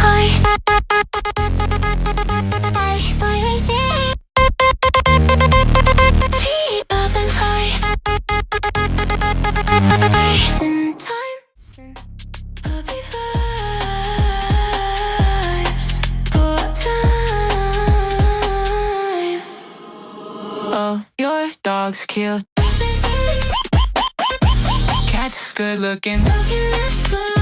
cars. People and cars. In time, puppy vibes. For time. Oh, your dog's cute. Cat's good looking. Look at this blue.